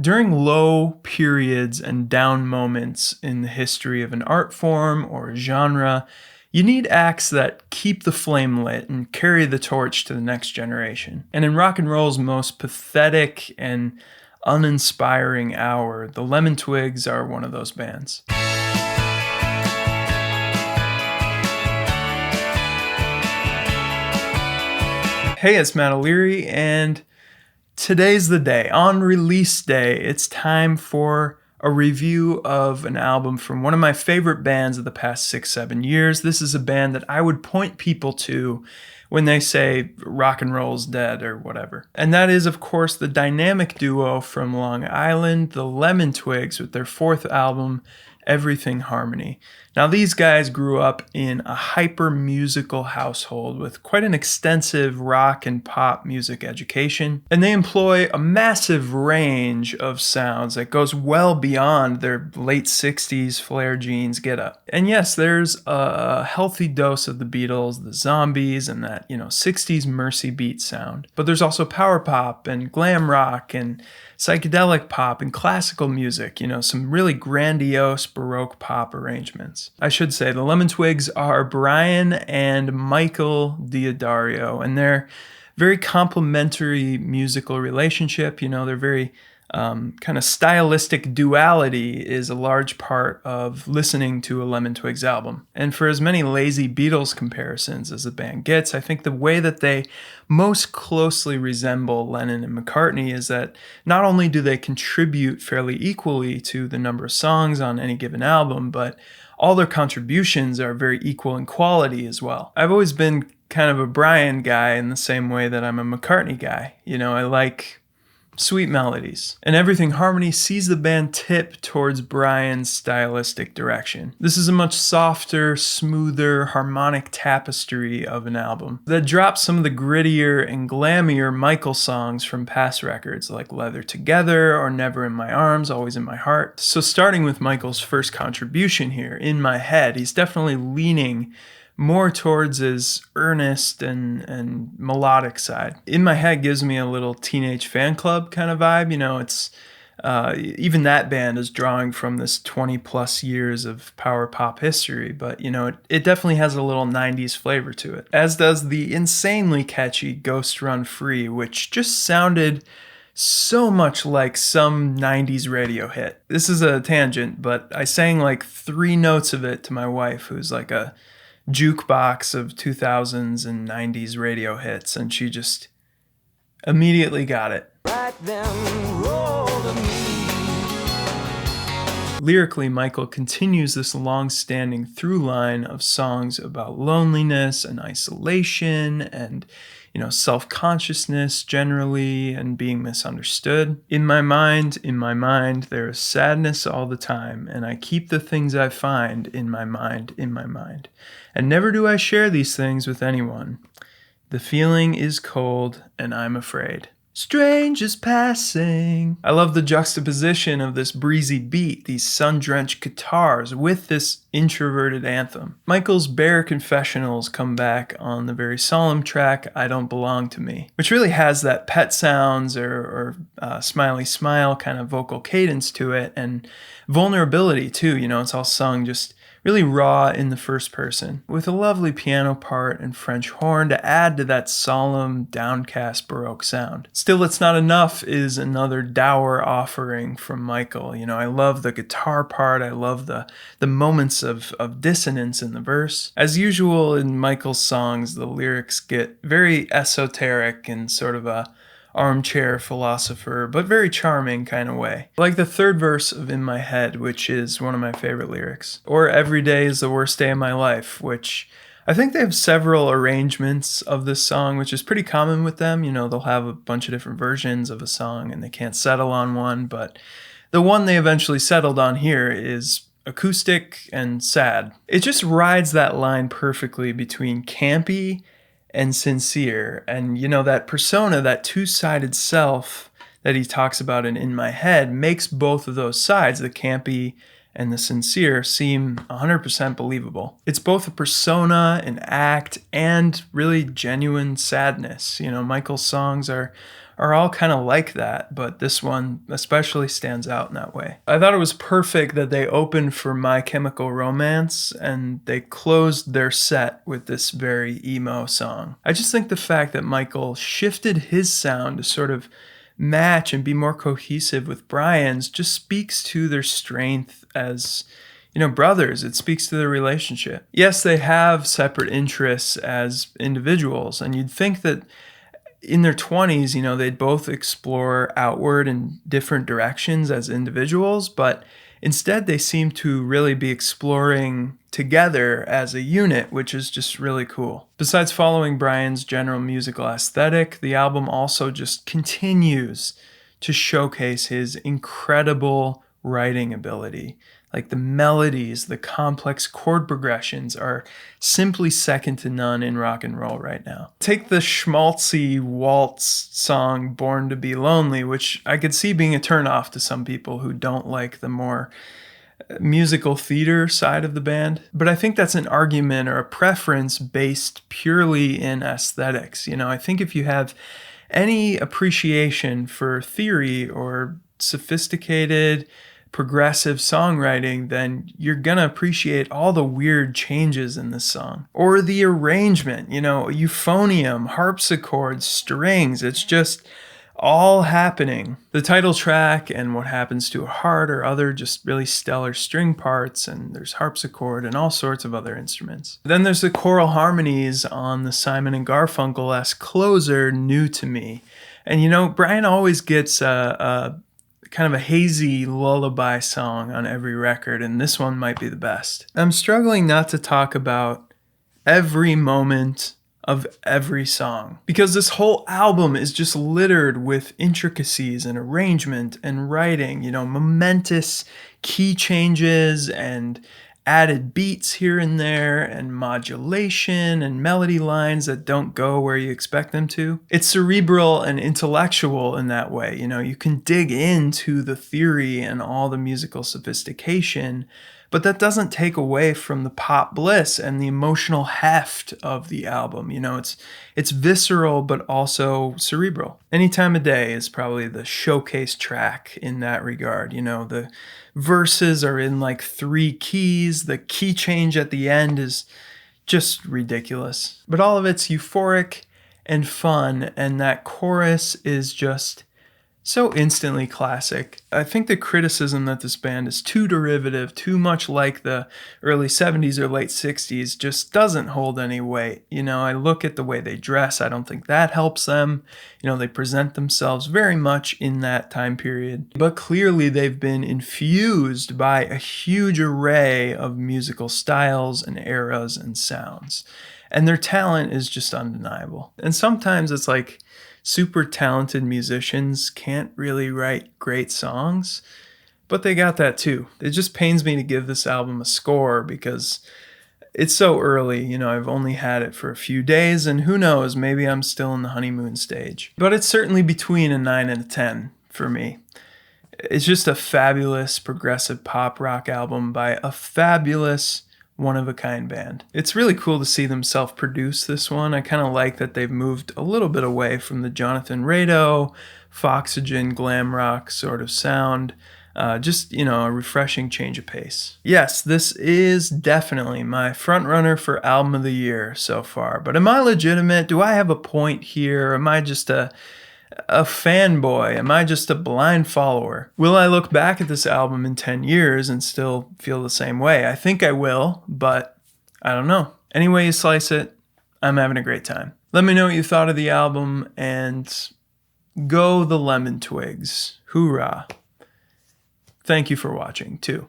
During low periods and down moments in the history of an art form or a genre, you need acts that keep the flame lit and carry the torch to the next generation. And in rock and roll's most pathetic and uninspiring hour, the Lemon Twigs are one of those bands. Hey, it's Matt O'Leary, and today's the day. On release day, it's time for a review of an album from one of my favorite bands of the past 6-7 years. This is a band that I would point people to when they say rock and roll's dead or whatever. And that is, of course, the dynamic duo from Long Island, the Lemon Twigs, with their fourth album, Everything Harmony. Now, these guys grew up in a hyper-musical household with quite an extensive rock and pop music education, and they employ a massive range of sounds that goes well beyond their late 60s flare jeans getup. And yes, there's a healthy dose of the Beatles, the Zombies, and that, 60s Mercy beat sound. But there's also power pop and glam rock and psychedelic pop and classical music, some really grandiose Baroque pop arrangements. I should say the Lemon Twigs are Brian and Michael Diodario, and they're very complementary musical relationship. They're very kind of stylistic duality is a large part of listening to a Lemon Twigs album. And for as many lazy Beatles comparisons as the band gets, I think the way that they most closely resemble Lennon and McCartney is that not only do they contribute fairly equally to the number of songs on any given album, but all their contributions are very equal in quality as well. I've always been kind of a Brian guy in the same way that I'm a McCartney guy. I like sweet melodies. And Everything Harmony sees the band tip towards Brian's stylistic direction. This is a much softer, smoother, harmonic tapestry of an album that drops some of the grittier and glammier Michael songs from past records like Leather Together or Never in My Arms, Always in My Heart. So starting with Michael's first contribution here, In My Head, he's definitely leaning more towards his earnest and melodic side. In My Head gives me a little Teenage Fan Club kind of vibe. It's even that band is drawing from this 20 plus years of power pop history, but it definitely has a little 90s flavor to it, as does the insanely catchy Ghost Run Free, which just sounded so much like some 90s radio hit. This is a tangent, but I sang like 3 notes of it to my wife, who's like a jukebox of 2000s and 90s radio hits, and she just immediately got it. Lyrically, Michael continues this long-standing through line of songs about loneliness and isolation and self-consciousness generally and being misunderstood. In my mind, there is sadness all the time, and I keep the things I find in my mind. And never do I share these things with anyone. The feeling is cold, and I'm afraid. Strangers passing. I love the juxtaposition of this breezy beat, these sun-drenched guitars, with this introverted anthem. Michael's bare confessionals come back on the very solemn track, I Don't Belong to Me, which really has that Pet Sounds or Smiley Smile kind of vocal cadence to it, and vulnerability too. It's all sung just really raw in the first person, with a lovely piano part and French horn to add to that solemn, downcast Baroque sound. Still, It's Not Enough is another dour offering from Michael. I love the guitar part, I love the moments of dissonance in the verse. As usual in Michael's songs, the lyrics get very esoteric and sort of a armchair philosopher, but very charming kind of way. Like the third verse of In My Head, which is one of my favorite lyrics. Or Every Day is the Worst Day of My Life, which I think they have several arrangements of this song, which is pretty common with them. They'll have a bunch of different versions of a song and they can't settle on one, but the one they eventually settled on here is acoustic and sad. It just rides that line perfectly between campy and sincere, and that persona, that two-sided self that he talks about in My Head, makes both of those sides, the campy and the sincere, seem 100% believable. It's both a persona, an act, and really genuine sadness. Michael's songs are are all kind of like that, but this one especially stands out in that way. I thought it was perfect that they opened for My Chemical Romance and they closed their set with this very emo song. I just think the fact that Michael shifted his sound to sort of match and be more cohesive with Brian's just speaks to their strength as, brothers. It speaks to their relationship. Yes, they have separate interests as individuals, and you'd think that in their 20s, they'd both explore outward in different directions as individuals, but instead they seem to really be exploring together as a unit, which is just really cool. Besides following Brian's general musical aesthetic, the album also just continues to showcase his incredible writing ability. Like the melodies, the complex chord progressions are simply second to none in rock and roll right now. Take the schmaltzy waltz song Born to Be Lonely, which I could see being a turnoff to some people who don't like the more musical theater side of the band. But I think that's an argument or a preference based purely in aesthetics. I think if you have any appreciation for theory or sophisticated progressive songwriting, then you're gonna appreciate all the weird changes in this song. Or the arrangement, euphonium, harpsichord, strings, it's just all happening. The title track and What Happens to a Heart are other just really stellar string parts, and there's harpsichord and all sorts of other instruments. Then there's the choral harmonies on the Simon and Garfunkel-esque closer, New to Me. And Brian always gets a kind of a hazy lullaby song on every record, and this one might be the best. I'm struggling not to talk about every moment of every song, because this whole album is just littered with intricacies and arrangement and writing, momentous key changes and added beats here and there and modulation and melody lines that don't go where you expect them to. It's cerebral and intellectual in that way. You can dig into the theory and all the musical sophistication, but that doesn't take away from the pop bliss and the emotional heft of the album. It's visceral, but also cerebral. Any Time of Day is probably the showcase track in that regard. The verses are in like 3 keys. The key change at the end is just ridiculous. But all of it's euphoric and fun, and that chorus is just so instantly classic. I think the criticism that this band is too derivative, too much like the early 70s or late 60s, just doesn't hold any weight. I look at the way they dress. I don't think that helps them. They present themselves very much in that time period. But clearly they've been infused by a huge array of musical styles and eras and sounds. And their talent is just undeniable. And sometimes it's like super talented musicians can't really write great songs, but they got that too. It just pains me to give this album a score because it's so early. I've only had it for a few days, and who knows, maybe I'm still in the honeymoon stage. But it's certainly between a 9 and a 10 for me. It's just a fabulous progressive pop rock album by a fabulous one-of-a-kind band. It's really cool to see them self-produce this one. I kind of like that they've moved a little bit away from the Jonathan Rado, Foxygen, glam rock sort of sound. Just a refreshing change of pace. Yes, this is definitely my front runner for album of the year so far. But am I legitimate? Do I have a point here? Am I just a fanboy? Am I just a blind follower? Will I look back at this album in 10 years and still feel the same way? I think I will, but I don't know. Any way you slice it, I'm having a great time. Let me know what you thought of the album, and go the lemon twigs. Hoorah. Thank you for watching, too.